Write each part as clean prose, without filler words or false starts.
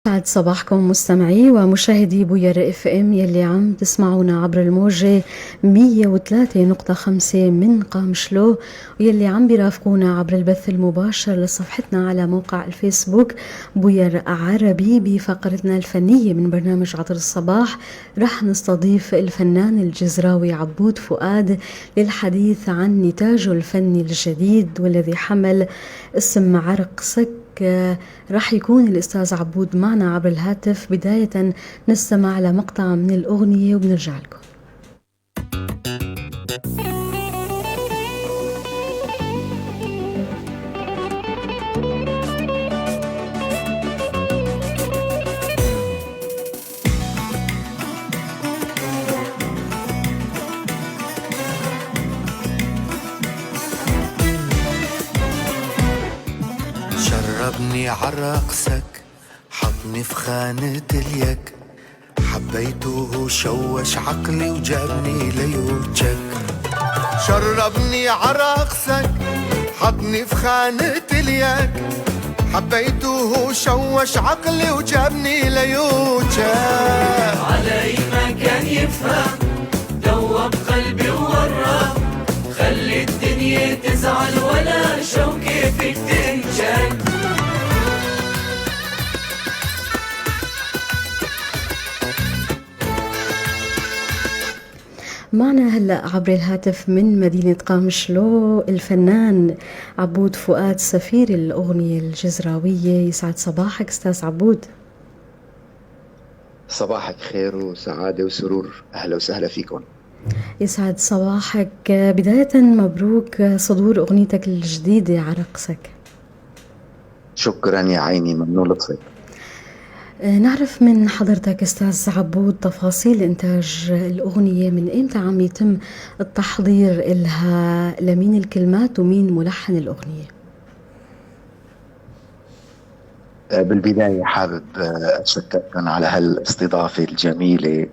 سعد صباحكم مستمعي ومشاهدي بوير اف ام يلي عم تسمعونا عبر الموجة 103.5 من قامشلو، ويلي عم بيرافقونا عبر البث المباشر لصفحتنا على موقع الفيسبوك بوير عربي. بفقرتنا الفنية من برنامج عطر الصباح رح نستضيف الفنان الجزراوي عبود فؤاد للحديث عن نتاجه الفني الجديد والذي حمل اسم عرقسك. راح يكون الأستاذ عبود معنا عبر الهاتف. بداية نستمع لمقطع من الأغنية وبنرجع لكم. شربني عرقسك، حطني في خانة اليك، حبيته شوش عقلي وجابني ليوتشك. شربني عرقسك، حطني في خانة اليك، حبيته شوش عقلي وجابني ليوتشك. علي ما كان يفهم، دوب قلبي ووراه، خلي الدنيا تزعل ولا شوكي فيك تنشل. معنا هلأ عبر الهاتف من مدينة قامشلو الفنان عبود فؤاد سفير الأغنية الجزراوية. يسعد صباحك أستاذ عبود. صباحك خير وسعادة وسرور، أهلا وسهلا فيكم. يسعد صباحك. بداية مبروك صدور أغنيتك الجديدة عرقسك. شكرا يا عيني، ممنون لطفك. نعرف من حضرتك أستاذ عبود تفاصيل إنتاج الأغنية، من إمتى عم يتم التحضير إلها، لمين الكلمات ومين ملحن الأغنية؟ بالبداية حابب أشكركم على هالاستضافة الجميلة.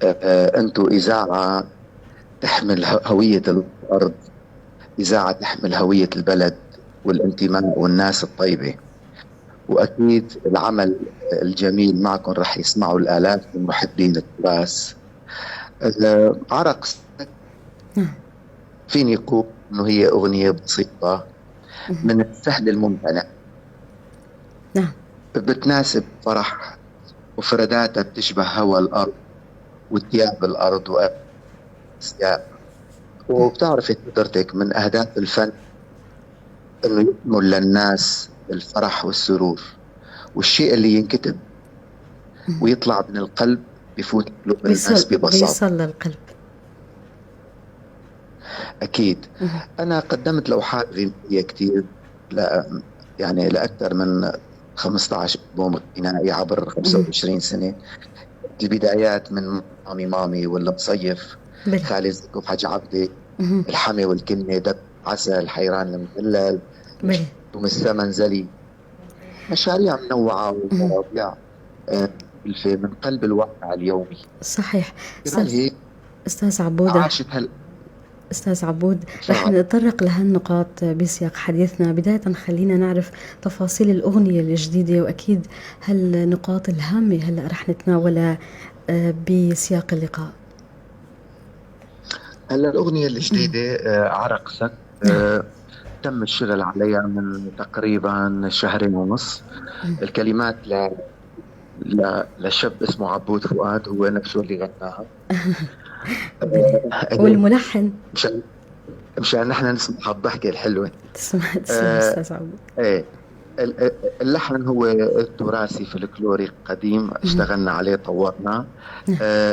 أنتم إذاعة تحمل هوية الأرض، إذاعة تحمل هوية البلد والانتماء والناس الطيبة، وأكيد العمل الجميل معكم رح يسمعوا الآلاف من محبين التراث. عرق فيني أقول إنه هي أغنية بسيطة من السهل الممتنع، نعم، بتناسب فرح وفرداتها بتشبه هوا الأرض وثياب الأرض وأسياء. وبتعرفي حضرتك من أهداف الفن إنه يكمل للناس الفرح والسرور، والشيء اللي ينكتب ويطلع من القلب بيفوت قلوب الناس ببساطة، بيصل للقلب. أكيد. أنا قدمت لوحات غنائية كتير، يعني لأكثر من 15 ألبوم غنائي عبر 25 سنة. البدايات من مامي مامي ولا مصيف، خالي زكوف حاج عبدي، الحمي والكنة، دب عسل، حيران المدلل، نجوم الثمن زلي، مشاريع منوعة ومواضيع من قلب الواقع اليومي. صحيح. أستاذ عبود، عاشت أستاذ عبود، رح نتطرق لهالنقاط بسياق حديثنا. بداية خلينا نعرف تفاصيل الأغنية الجديدة، وأكيد هالنقاط الهامة هلأ رح نتناولها بسياق اللقاء. هلا الأغنية الجديدة عرقسك، تم الشغل عليها من تقريبا شهرين ونص. الكلمات لشاب اسمه عبود فؤاد، هو نفسه اللي غناها. والملحن مشان نحن نسمع الضحكة الحلوة. تسمع أستاذ عبود. ايه، اللحن هو التراثي فلكلوري قديم، اشتغلنا عليه، طورناه.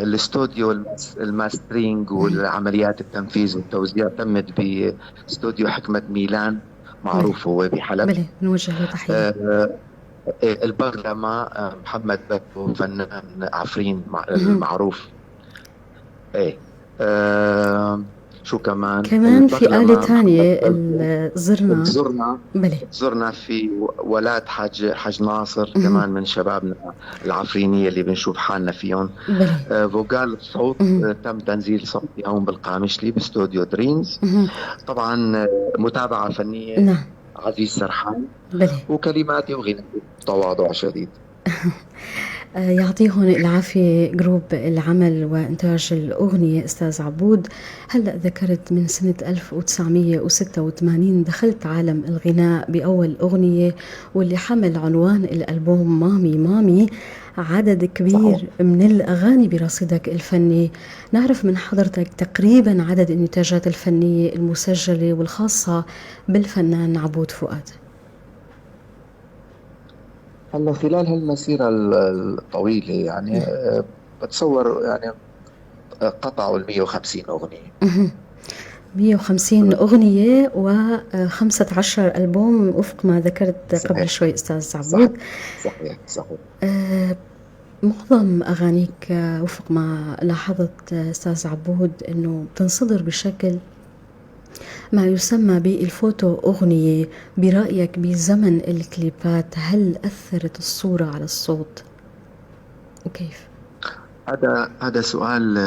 الاستوديو الماسترينج والعمليات التنفيذ والتوزيع تمت باستوديو حكمة ميلان، معروف هو بحلب. نوجه له تحية. البرلمان محمد بكو، فنان عفرين المعروف. ايه، شو كمان في آلة تانية زرنا في ولاد حاج ناصر، كمان من شبابنا العفرينية اللي بنشوف حالنا فيهم. فوقال الصوت تم تنزيل صوتي هون بالقامشلي باستوديو دريمز. طبعا متابعة فنية، نعم، عزيز سرحان، وكلماتي وغنائي تواضع شديد. يعطيهم العافية جروب العمل وإنتاج الأغنية. أستاذ عبود، هلأ ذكرت من سنة 1986 دخلت عالم الغناء بأول أغنية واللي حمل عنوان الألبوم مامي مامي. عدد كبير صحيح. من الأغاني برصيدك الفني. نعرف من حضرتك تقريبا عدد الإنتاجات الفنية المسجلة والخاصة بالفنان عبود فؤاد. هلا خلال هالمسيرة الطويلة يعني بتصور يعني قطعوا ال 150 أغنية. 150 أغنية و15 ألبوم وفق ما ذكرت قبل صحيح شوي أستاذ صحيح عبود. صحيح صحيح. آه، معظم أغانيك وفق ما لاحظت أستاذ عبود أنه بتنصدر بشكل ما يسمى بالفوتو أغنية. برأيك بزمن الكليبات هل أثرت الصورة على الصوت وكيف؟ هذا سؤال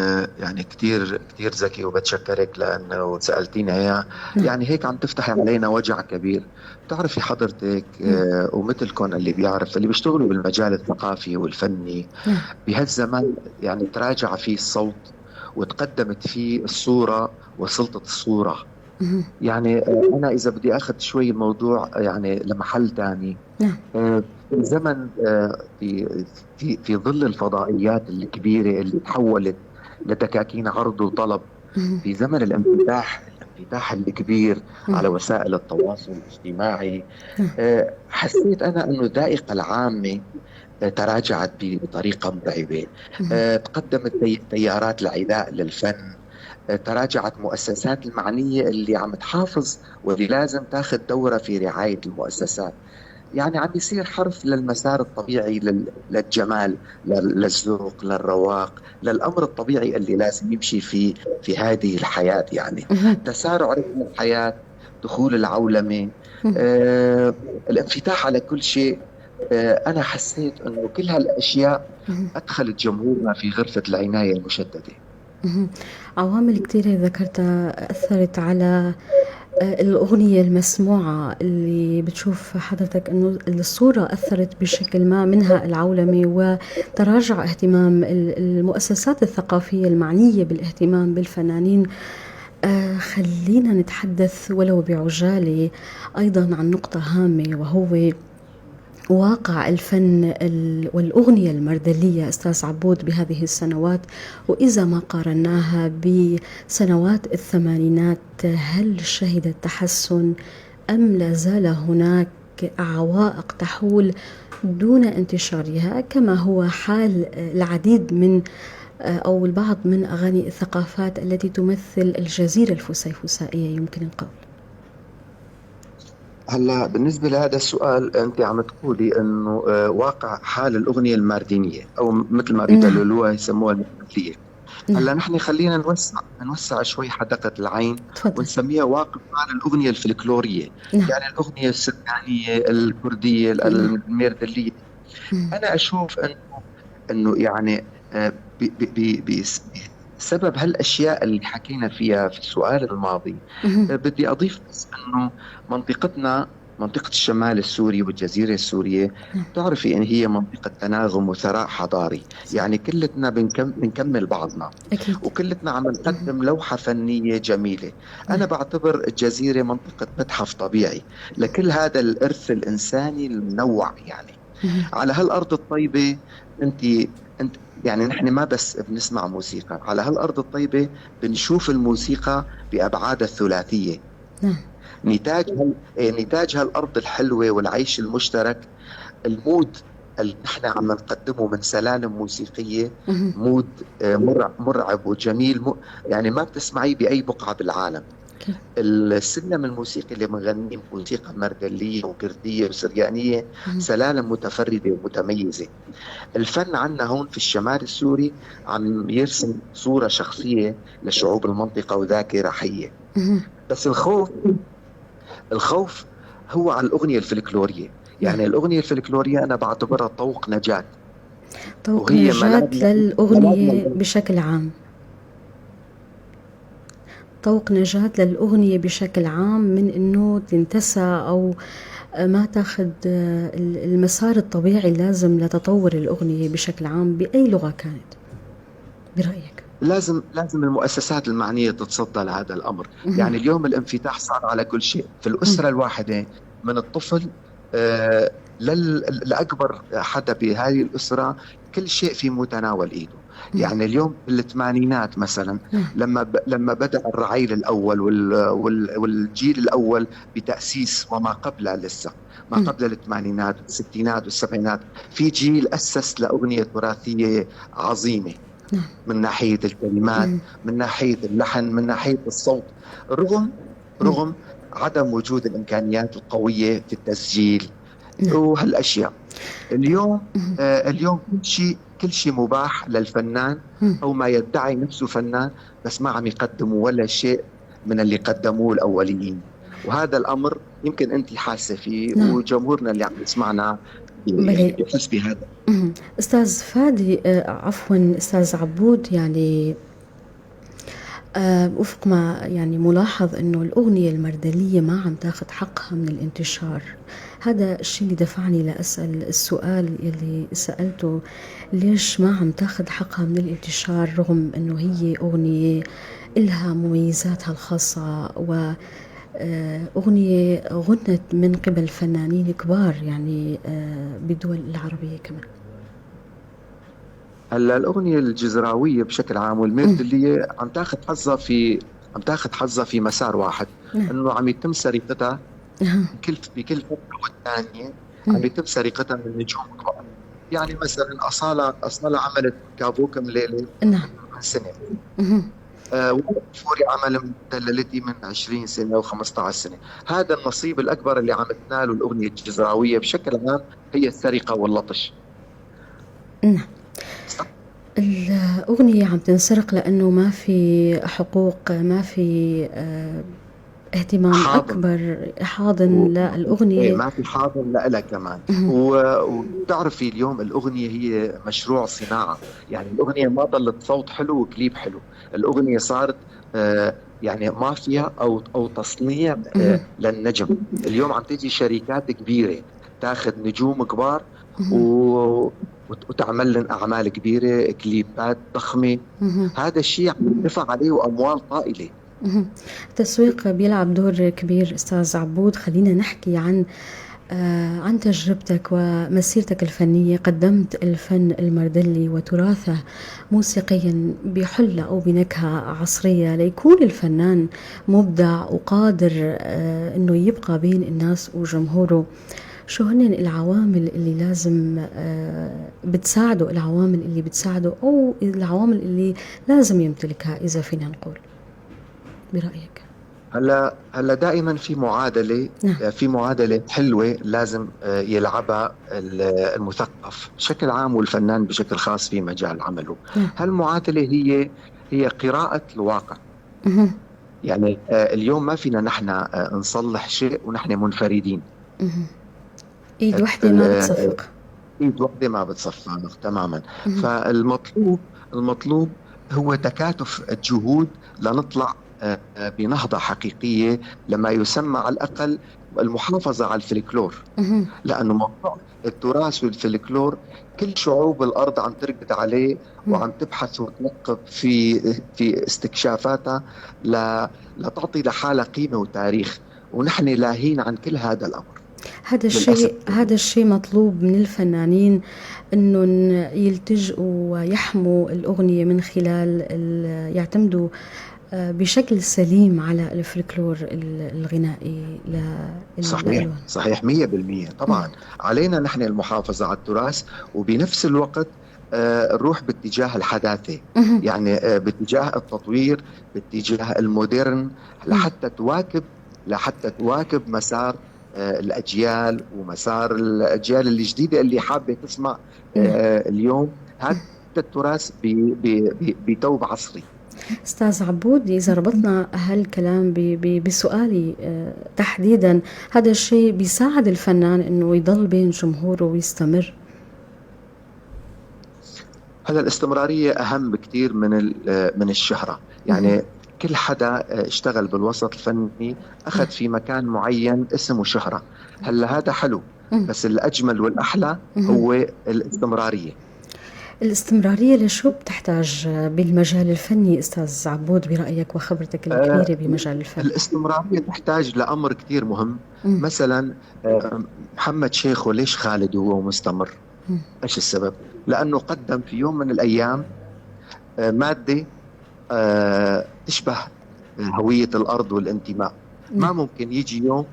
يعني كتير كتير ذكي، وبتشكرك لأنه سألتيني إياه. نعم. يعني هيك عم تفتحي علينا وجع كبير. بتعرفي حضرتك نعم. ومثلكم اللي بيعرف اللي بيشتغلوا بالمجال الثقافي والفني نعم. بهالزمان يعني تراجع فيه الصوت وتقدمت فيه الصورة وسلطة الصورة. مهم. يعني أنا إذا بدي أخذ شوي الموضوع يعني لمحل تاني، نعم. في زمن في ظل الفضائيات الكبيرة اللي تحولت لدكاكين عرض وطلب، مهم. في زمن الانفتاح الكبير مهم. على وسائل التواصل الاجتماعي، نعم. حسيت أنا أنه الذائقة العامة تراجعت بطريقة مرعبة. مهم. تقدمت تيارات العداء للفن، تراجعت مؤسسات المعنية اللي عم تحافظ واللي لازم تاخذ دورة في رعاية المؤسسات. يعني عم يصير حرف للمسار الطبيعي للجمال، للذوق، للرواق، للأمر الطبيعي اللي لازم يمشي في هذه الحياة. يعني مهم. تسارع رتم الحياة، دخول العولمة، مهم. آه، الانفتاح على كل شيء. أنا حسيت أنه كل هالأشياء مهم. أدخلت جمهورنا في غرفة العناية المشددة. مهم. عوامل كتيرة ذكرتها أثرت على الأغنية المسموعة اللي بتشوف حضرتك أنه الصورة أثرت بشكل ما، منها العولمة وتراجع اهتمام المؤسسات الثقافية المعنية بالاهتمام بالفنانين. خلينا نتحدث ولو بعجالة أيضا عن نقطة هامة وهو واقع الفن والأغنية المردلية أستاذ عبود بهذه السنوات. وإذا ما قارناها بسنوات الثمانينات هل شهدت تحسن أم لا زال هناك عوائق تحول دون انتشارها كما هو حال العديد من أو البعض من أغاني الثقافات التي تمثل الجزيرة الفسيفسائية يمكن القول؟ هلا بالنسبة لهذا السؤال أنت عم تقولي إنه واقع حال الأغنية الماردينية أو مثل ما نعم. بيدللوها يسموها المثلية. نعم. هلا نحن خلينا نوسع شوي حدقة العين تفضل. ونسميها واقع حال الأغنية الفلكلورية، نعم. يعني الأغنية السريانية الكردية نعم. الميردلية. مم. أنا أشوف إنه يعني آه، بسبب هالأشياء اللي حكينا فيها في السؤال الماضي، مم. بدي أضيف بس إنه منطقتنا، منطقة الشمال السوري والجزيرة السورية، نعم. تعرفي إن هي منطقة تناغم وثراء حضاري. يعني كلتنا بنكمل بعضنا، أكيد. وكلتنا عم مم. نقدم لوحة فنية جميلة. أنا نعم. بعتبر الجزيرة منطقة متحف طبيعي لكل هذا الإرث الإنساني المنوع. يعني مم. على هالأرض الطيبة، أنت أنت يعني نحن ما بس بنسمع موسيقى على هالأرض الطيبة، بنشوف الموسيقى بأبعادها الثلاثية. نعم. نتاج هالأرض الحلوة والعيش المشترك، المود اللي نحن عم نقدمه من سلالم موسيقية، مم. مود مرعب وجميل، يعني ما بتسمعيه بأي بقعة بالعالم. أكيد. السلم الموسيقي اللي بنغنيه موسيقى مردلية وكردية وسريانية، مم. سلالم متفردة ومتميزة. الفن عنا هون في الشمال السوري عم يرسم صورة شخصية لشعوب المنطقة وذاكرة حية. مم. بس الخوف هو على الأغنية الفلكلورية. نعم. يعني الأغنية الفلكلورية أنا بعتبرها طوق نجاة، طوق وهي نجاة للأغنية ملاذنا. بشكل عام. طوق نجاة للأغنية بشكل عام من أنه تنتسى أو ما تاخذ المسار الطبيعي اللازم لتطور الأغنية بشكل عام بأي لغة كانت برأيك؟ لازم المؤسسات المعنية تتصدى لهذا الأمر. يعني اليوم الانفتاح صار على كل شيء في الأسرة الواحدة، من الطفل لأكبر حدا بهذه الأسرة، كل شيء في متناول إيده. يعني اليوم بالثمانينات مثلا لما بدأ الرعيل الأول والجيل الأول بتأسيس وما قبل لسه ما قبل الثمانينات والستينات والسبعينات، في جيل أسس لأغنية تراثية عظيمة من ناحية الكلمات، من ناحية اللحن، من ناحية الصوت، رغم عدم وجود الإمكانيات القوية في التسجيل وهالأشياء. اليوم كل شيء مباح للفنان أو ما يدعي نفسه فنان، بس ما عم يقدموا ولا شيء من اللي قدموه الأوليين. وهذا الأمر يمكن أنت حاسة فيه، وجمهورنا اللي عم يسمعنا يحس بهذا. أستاذ فادي، عفوا أستاذ عبود، يعني وفق ما يعني ملاحظ أنه الأغنية المردلية ما عم تاخد حقها من الانتشار. هذا الشيء اللي دفعني لأسأل السؤال اللي سألته، ليش ما عم تاخد حقها من الانتشار رغم أنه هي أغنية إلها مميزاتها الخاصة، وأغنية غنت من قبل فنانين كبار يعني بالدول العربية كمان. هلا الأغنية الجزراوية بشكل عام والمردلية عم تاخذ حظها في مسار واحد، إنه عم يتم سرقتها بكل فترة والثانية، عم يتم سرقتها من نجوم كبار. يعني مثلا أصالة عملت كابوكم ليلة من سنة، وفوري عمل دللتي من 20 سنة و15 سنة. هذا النصيب الأكبر اللي عم تناله الأغنية الجزراوية بشكل عام، هي السرقة واللطش. الأغنية عم تنسرق لأنه ما في حقوق، ما في اهتمام أكبر، حاضن للأغنية، ما في حاضن لها كمان. وتعرفي اليوم الأغنية هي مشروع صناعة. يعني الأغنية ما ضلت صوت حلو وكليب حلو، الأغنية صارت يعني مافيا أو تصنيع للنجم. اليوم عم تيجي شركات كبيرة تاخذ نجوم كبار وتعمل لهم أعمال كبيرة، كليبات ضخمة. هذا الشيء عم يدفع عليه أموال طائلة. التسويق بيلعب دور كبير. أستاذ عبود، خلينا نحكي عن تجربتك ومسيرتك الفنية. قدمت الفن المردلي وتراثه موسيقيا بحلة أو بنكهة عصرية ليكون الفنان مبدع وقادر أنه يبقى بين الناس وجمهوره. شو هن العوامل اللي لازم بتساعده، العوامل اللي بتساعده أو العوامل اللي لازم يمتلكها إذا فينا نقول برأيك؟ هلا دائما في معادلة، في معادلة حلوة لازم يلعبها المثقف بشكل عام والفنان بشكل خاص في مجال عمله. هالمعادلة هي قراءة الواقع. يعني اليوم ما فينا نحن نصلح شيء ونحن منفردين. ايد وحدة ما بتصفق، ايد وحدة ما بتصفق تماما. فالمطلوب هو تكاتف الجهود لنطلع بنهضة حقيقية لما يسمى على الأقل المحافظة على الفلكلور. لأنه موضوع التراث والفلكلور كل شعوب الأرض عم تركض عليه وعم تبحث وتنقب في استكشافاتها لتعطي لحالها قيمة وتاريخ، ونحن لاهين عن كل هذا الأمر. هذا الشيء مطلوب من الفنانين، انه يلتجئوا ويحموا الأغنية من خلال يعتمدوا بشكل سليم على الفلكلور الغنائي. صحيح 100%. طبعا علينا نحن المحافظة على التراث، وبنفس الوقت نروح باتجاه الحداثة، يعني باتجاه التطوير، باتجاه المودرن، لحتى تواكب مسار الأجيال ومسار الأجيال الجديدة اللي حابة تسمع اليوم هذا التراث بتوب عصري. أستاذ عبود، إذا ربطنا هالكلام بسؤالي تحديدا، هذا الشيء بيساعد الفنان إنه يضل بين جمهوره ويستمر؟ هذا الاستمرارية أهم بكتير من الشهرة. يعني كل حدا اشتغل بالوسط الفني أخذ في مكان معين اسم وشهرة. هلا هذا حلو، مم. بس الأجمل والأحلى مم. هو الاستمرارية. الاستمرارية لشو بتحتاج بالمجال الفني أستاذ عبود برأيك وخبرتك آه، الكبيرة بمجال الفن؟ الاستمرارية تحتاج لأمر كتير مهم. مم. مثلا محمد شيخو ليش خالد وهو مستمر؟ مم. ايش السبب؟ لأنه قدم في يوم من الأيام مادة تشبه هوية الأرض والانتماء. ما نعم. ممكن يجي يوم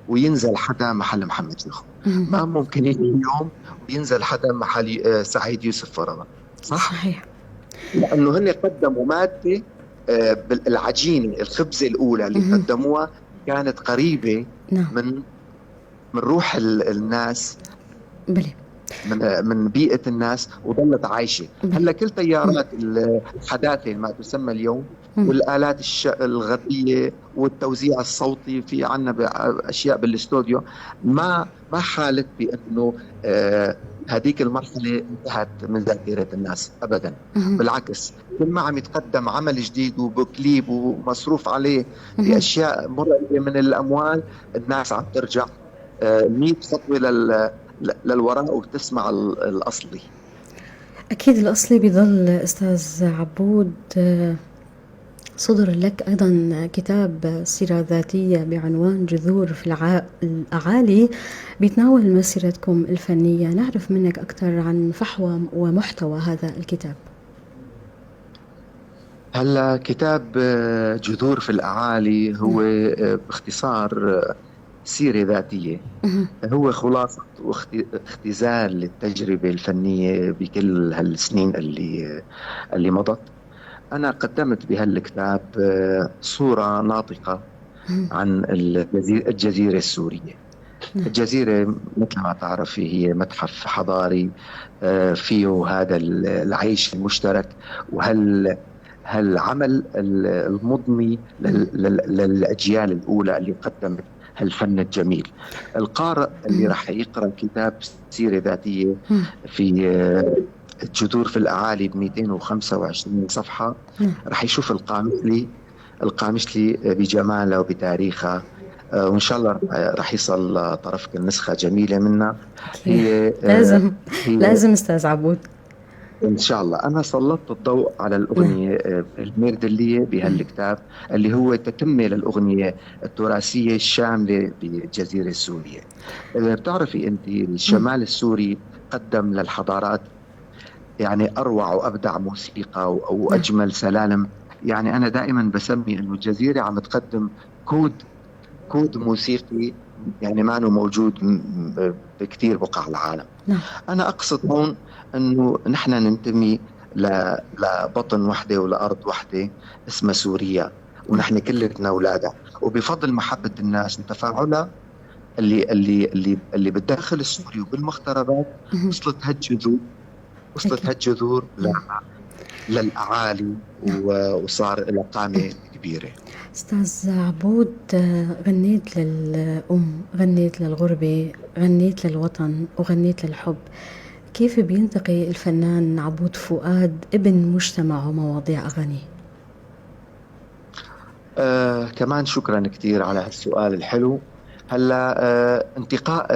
وينزل حدا محل محمد شيخو، مم. ما ممكن يجي يوم وينزل حدا محل سعيد يوسف فرضا، صح؟ صحيح. لأنه هن قدموا مادة بالعجينة الخبزة الأولى اللي مم. قدموها كانت قريبة نعم. من روح الناس، بلي. من بيئة الناس، وظلت عايشة. بلي. هلا كل تيارات الحداثة ما تسمى اليوم، مم. والآلات الغربية والتوزيع الصوتي، في عنا أشياء بالاستوديو ما حالت بأنه هذيك المرحلة انتهت من ذاكرة الناس أبدا. مم. بالعكس، كل ما عم يتقدم عمل جديد وبكليب ومصروف عليه مم. بأشياء مرعبة من الأموال، الناس عم ترجع 100 خطوة للوراء وتسمع الأصلي. أكيد الأصلي بيظل أستاذ عبود. صدر لك أيضا كتاب سيرة ذاتية بعنوان جذور في الأعالي بيتناول مسيرتكم الفنية. نعرف منك أكثر عن فحوى ومحتوى هذا الكتاب. هلا كتاب جذور في الأعالي هو باختصار سيرة ذاتية. مهم. هو خلاصة واختزال للتجربة الفنية بكل هالسنين اللي مضت. أنا قدمت بهالكتاب صورة ناطقة مهم. عن الجزيرة السورية. نعم. الجزيرة مثل ما تعرفي هي متحف حضاري فيه هذا العيش المشترك، هالعمل المضني للأجيال الأولى اللي قدمت هالفن الجميل. القارئ اللي راح يقرأ كتاب سيرة ذاتية مهم. في جذور في الأعالي ب 225 صفحة نعم. راح يشوف القامشلي بجمالها وبتاريخها. وإن شاء الله راح يصل طرفك النسخة جميلة منها. هي لازم أستاذ عبود. إن شاء الله. أنا سلطت الضوء على نعم. الأغنية الميردلية بهالكتاب، اللي هو تتمة للأغنية التراثية الشاملة بالجزيرة السورية. بتعرفي أنت الشمال السوري قدم للحضارات يعني أروع وأبدع موسيقى وأجمل سلالم. يعني أنا دائما بسمي أنه الجزيرة عم تقدم كود موسيقي يعني ما أنه موجود بكتير بقاع العالم. نعم. أنا أقصد هون أنه نحن ننتمي لبطن وحدة ولأرض وحدة اسمها سوريا، ونحن كلنا أولادها، وبفضل محبة الناس وتفاعلها اللي بالداخل السوري وبالمغتربات مهم. وصلت أكيد. هالجذور للأعالي وصار لها قامة كبيرة. أستاذ عبود، غنيت للأم، غنيت للغربة، غنيت للوطن، وغنيت للحب. كيف بينتقي الفنان عبود فؤاد ابن مجتمع ومواضيع أغانيه؟ كمان شكرا كتير على هالسؤال الحلو. هلا انتقاء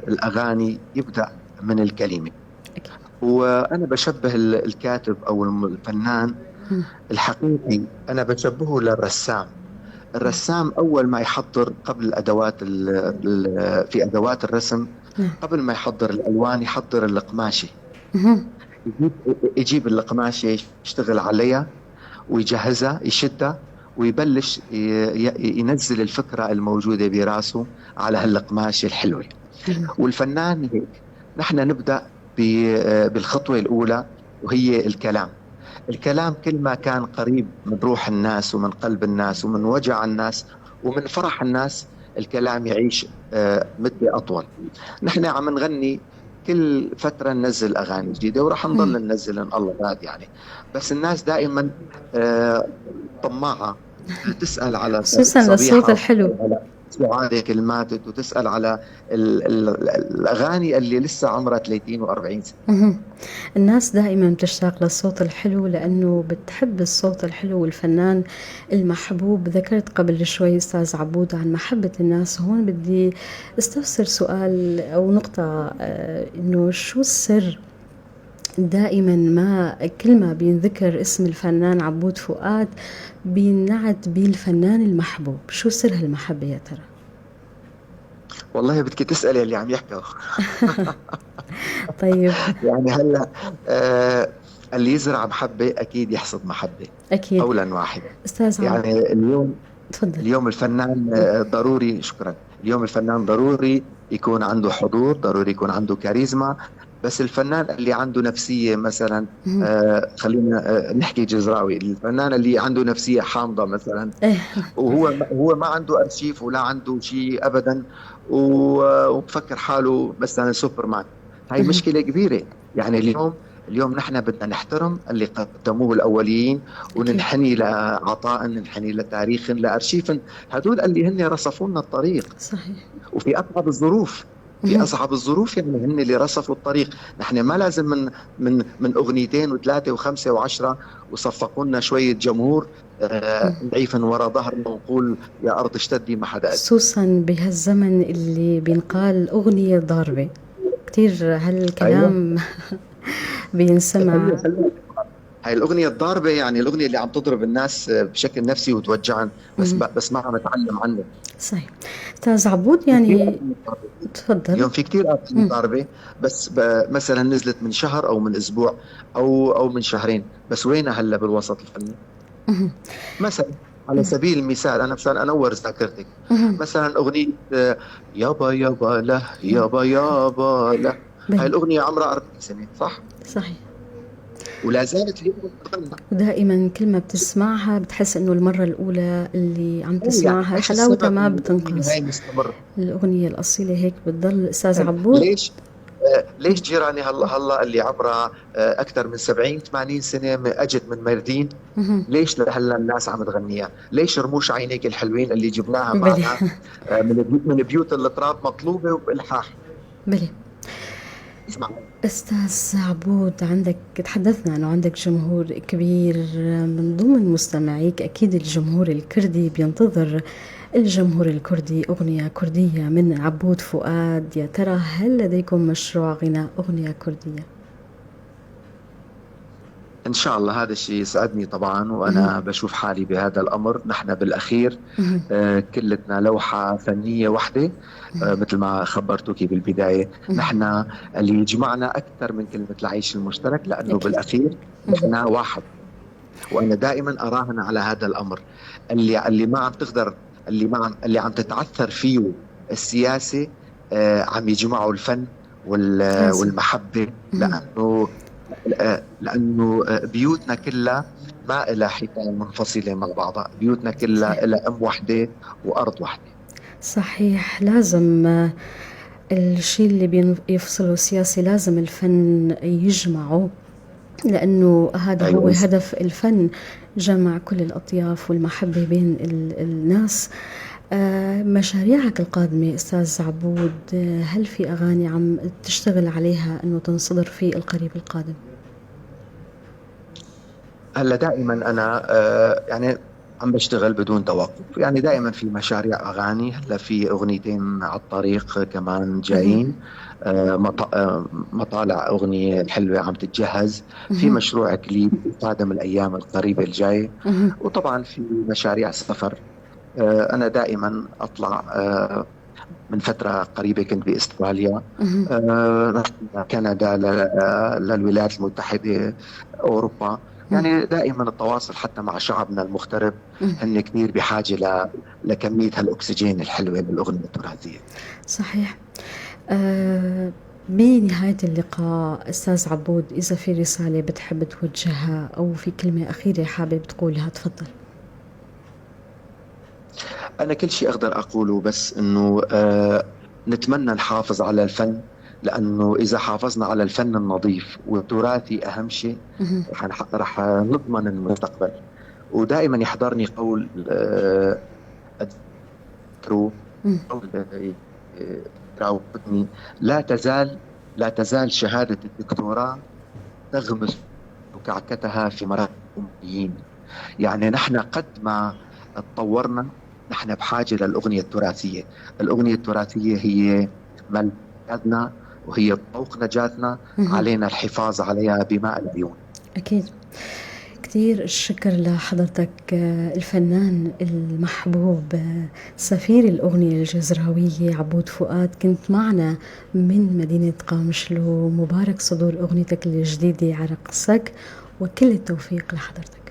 الأغاني يبدأ من الكلمة. أكيد. وأنا بشبه الكاتب أو الفنان مم. الحقيقي، أنا بشبهه للرسام. الرسام أول ما يحضر قبل في أدوات الرسم، نعم. قبل ما يحضر الألوان يحضر القماشة. مهم. يجيب القماشة يشتغل عليها ويجهزها يشدها ويبلش ينزل الفكرة الموجودة براسه على هالقماشة الحلوة. مهم. والفنان هيك. نحن نبدأ بالخطوة الأولى وهي الكلام كل ما كان قريب من روح الناس ومن قلب الناس ومن وجع الناس ومن فرح الناس، الكلام يعيش مدة أطول. نحن عم نغني كل فترة ننزل أغاني جديدة وراح نضل ننزل إن الله راد يعني، بس الناس دائما طماعة تسأل على خصوصا للصوت الحلو. سعادة كلماتك، وتسأل على الأغاني اللي لسه عمرها 30 و40 سنة. مهم. الناس دائما بتشتاق للصوت الحلو لأنه بتحب الصوت الحلو والفنان المحبوب. ذكرت قبل شوي أستاذ عبود عن محبة الناس، هون بدي استفسر سؤال أو نقطة، إنه شو السر دائما ما كل ما بينذكر اسم الفنان عبود فؤاد بينعت بالفنان المحبوب؟ شو سر هالمحبة يا ترى؟ والله بدك تسألي اللي عم يحكوا. طيب. يعني هلا اللي يزرع محبة أكيد يحصد محبة، أكيد. قولا واحدا. أستاذ عبود يعني تفضل. اليوم الفنان ضروري، شكرا، اليوم الفنان ضروري يكون عنده حضور، ضروري يكون عنده كاريزما. بس الفنان اللي عنده نفسية مثلا، مهم. خلينا نحكي جزراوي، الفنان اللي عنده نفسية حامضة مثلا، إيه. وهو ما عنده أرشيف ولا عنده شيء أبدا، وبفكر حاله مثلا سوبرمان، هاي مهم. مشكلة كبيرة. يعني اليوم نحن بدنا نحترم اللي قدموه الأوليين، أكيد. وننحني لعطاء، ننحني لتاريخ، لأرشيف، هدول اللي هن رصفوا لنا الطريق. صحيح. وفي أصعب الظروف، في مهم. أصعب الظروف يعني هن اللي رصفوا الطريق. نحن ما لازم من أغنيتين وثلاثة وخمسة وعشرة وصفقوا لنا شوية جمهور نعيفن ورا ظهرنا ونقول يا أرض اشتدي ما حدا قد. خصوصا بهالزمن اللي بينقال أغنية ضاربة، كتير أيوة. هالكلام بينسمع. هاي الأغنية الضاربة، يعني الأغنية اللي عم تضرب الناس بشكل نفسي وتوجعن، مهم. بس ما عم نتعلم عنه. صحيح. أستاذ عبود كثير يعني أغاني ضاربة. تفضل. اليوم في كثير أغاني مم. ضاربة، بس مثلا نزلت من شهر أو من أسبوع أو من شهرين، بس وينها هلا بالوسط الفني؟ مهم. مثلا على مم. سبيل المثال، أنا مشان أنور ذاكرتك، مهم. مثلا أغنية يابا يابا له يابا يابا له، هاي بلي. الأغنية عمرها 40 سنة صح؟ صحيح. ولا زالت اليوم تغنى. ودائما كل ما بتسمعها بتحس انه المرة الأولى اللي عم يعني تسمعها ايش حلاوتها السبب ما انه الأغنية بتنقص. هاي مستمرة؟ الأغنية الأصيلة هيك بتضل. أستاذ عبود. ليش ليش جيراني هلا اللي عمرها اكثر من 70 80 سنة اجت من ميردين، مهم. ليش لهلا الناس عم تغنيها؟ ليش رموش عينيك الحلوين اللي جبناها بلي. معنا من بيوت التراب مطلوبة وبإلحاح؟ بلي. اسمع. أستاذ عبود، عندك تحدثنا أنه عندك جمهور كبير من ضمن مستمعيك، أكيد الجمهور الكردي بينتظر الجمهور الكردي أغنية كردية من عبود فؤاد. يا ترى هل لديكم مشروع غناء أغنية كردية؟ إن شاء الله هذا الشيء يسعدني طبعا، مهم. وأنا بشوف حالي بهذا الأمر. نحن بالأخير مهم. كلتنا لوحة فنية واحدة، مثل ما خبرتك بالبداية. مهم. نحن اللي يجمعنا أكثر من كلمة العيش المشترك، لأنه أكيد. بالأخير مهم. نحن واحد. وأنا دائما أراهن على هذا الأمر، اللي ما عم تقدر، اللي عم تتعثر فيه السياسة، عم يجمعوا الفن لازم. والمحبة. مهم. لأنه بيوتنا كلها ما إلها حيطان منفصلة مع بعضها، بيوتنا صحيح. كلها إلها أم وحدة وأرض وحدة. صحيح. لازم الشيء اللي بيفصله السياسي لازم الفن يجمعه، لأنه هذا هو أيوة. هدف الفن، جمع كل الأطياف والمحبة بين الناس. مشاريعك القادمة أستاذ عبود، هل في أغاني عم تشتغل عليها أنه تنصدر في القريب القادم؟ هلا دائما أنا يعني عم بشتغل بدون توقف، يعني دائما في مشاريع أغاني. هلا في أغنيتين على الطريق كمان مهم. جايين، مطالع أغنية حلوة عم تتجهز، في مهم. مشروع كليب قادم الأيام القريبة الجاية، مهم. وطبعا في مشاريع سفر. أنا دائما أطلع، من فترة قريبة كنت بأستراليا، مهم. رحت كندا، للولايات المتحدة، أوروبا. مهم. يعني دائما التواصل حتى مع شعبنا المغترب، مهم. هن كثير بحاجة لكمية هالأكسجين الحلوة للأغنية التراثية. صحيح. بنهاية اللقاء أستاذ عبود، إذا في رسالة بتحب توجهها أو في كلمة أخيرة حابب تقولها تفضل. أنا كل شيء أقدر أقوله بس إنه نتمنى نحافظ على الفن، لأنه إذا حافظنا على الفن النظيف والتراثي أهم شيء، مهم. رح نضمن المستقبل. ودائما يحضرني قول أذكره تراودني. لا تزال شهادة الدكتوراه تغمس كعكتها في مراكز الأميين. يعني نحن قد ما تطورنا نحن بحاجة للأغنية التراثية. الأغنية التراثية هي ملكتنا وهي طوق نجاتنا، علينا الحفاظ عليها بماء العيون. أكيد. كثير الشكر لحضرتك الفنان المحبوب سفير الأغنية الجزراوية عبود فؤاد، كنت معنا من مدينة قامشلو. مبارك صدور أغنيتك الجديدة عرقسك، وكل التوفيق لحضرتك.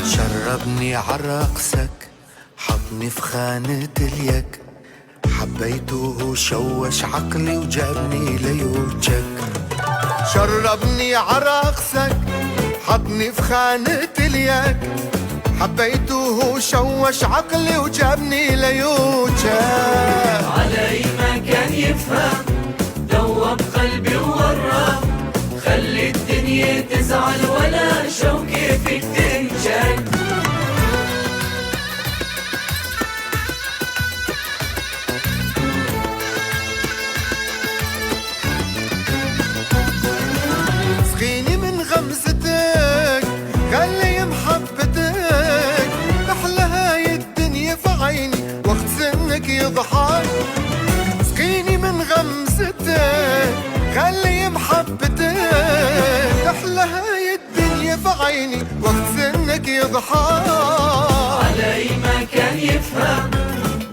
شربني عرقسك حطني في خانة اليك، حبيته شوش عقلي وجابني ليوجك. شربني عرقسك حطني في خانة اليك، حبيته شوش عقلي وجابني ليوجك. علي ما كان يفهم دوب قلبي ووراه، خلي الدنيا تزعل ولا شوكي فيك تنجن. سقيني من غمزتك خلي محبتك، أحلى هاي الدنيا في عيني وقت سنك يضحك. سقيني من غمزتك خلي محبتك، أحلى هاي الدنيا في عيني وقت سنك يضحك. علي ما كان يفهم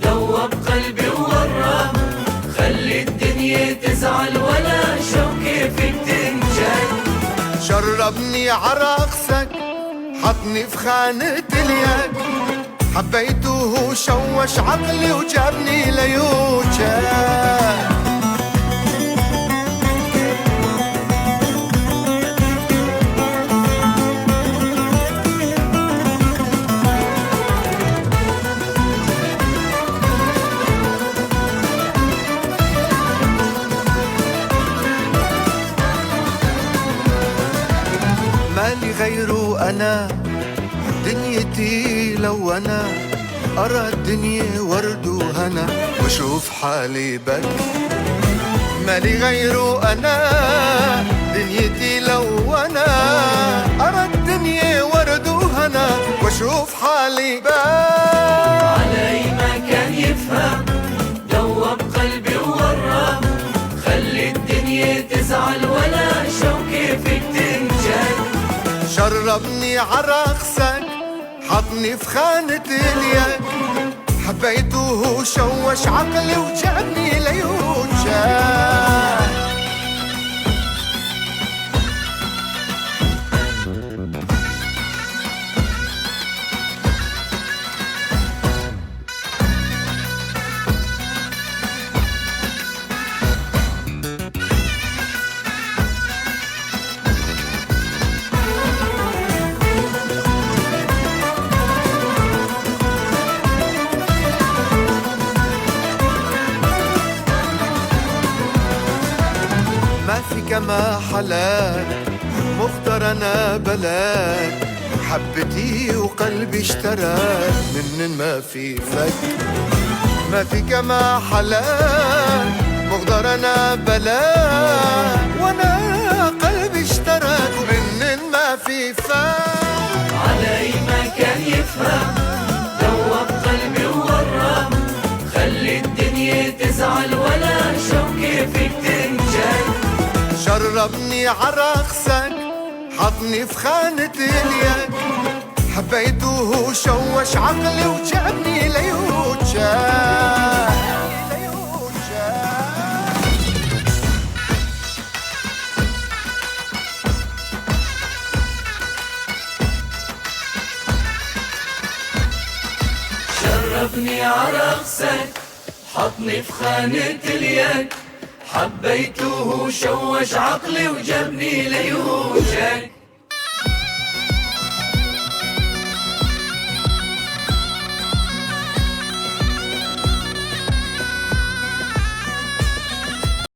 دوب قلبي ووراه، خلي الدنيا تزعل ولا شوكي فيك تنجن. شربني عرقسك حطني في خانة اليك، حبيته شوش عقلي وجابني ليوجك. مالي غيره أنا دنيتي، لو أنا أرى الدنيا ورد وهنا وأشوف حالي بك. مالي غيره أنا دنيتي، لو أنا أرى الدنيا ورد وهنا وأشوف حالي بك. علي ما كان يفهم دوب قلبي ووراه، خلي الدنيا تزعل ولا شوكي فيك تنجن. شربني عرقسك حطني في خانة اليك، حبيته شوش عقلي وجابني ليوجك. ما في كما حلاك مختار أنا بلاك، حبتي وقلبي اشتراك من ما في فك. ما في كما حلاك مختار أنا بلاك، وانا قلبي اشتراك من ما في فك. علي ما كان يفهم دوب قلبي ووراه، خلي الدنيا تزعل ولا شوكي فيك تنجن. شربني عرقسك حطني في خانة اليك، حبيته شوش عقلي وجابني ليوجك. شربني عرقسك حطني في خانة اليك، حبيته شوش عقلي وجابني ليوجك.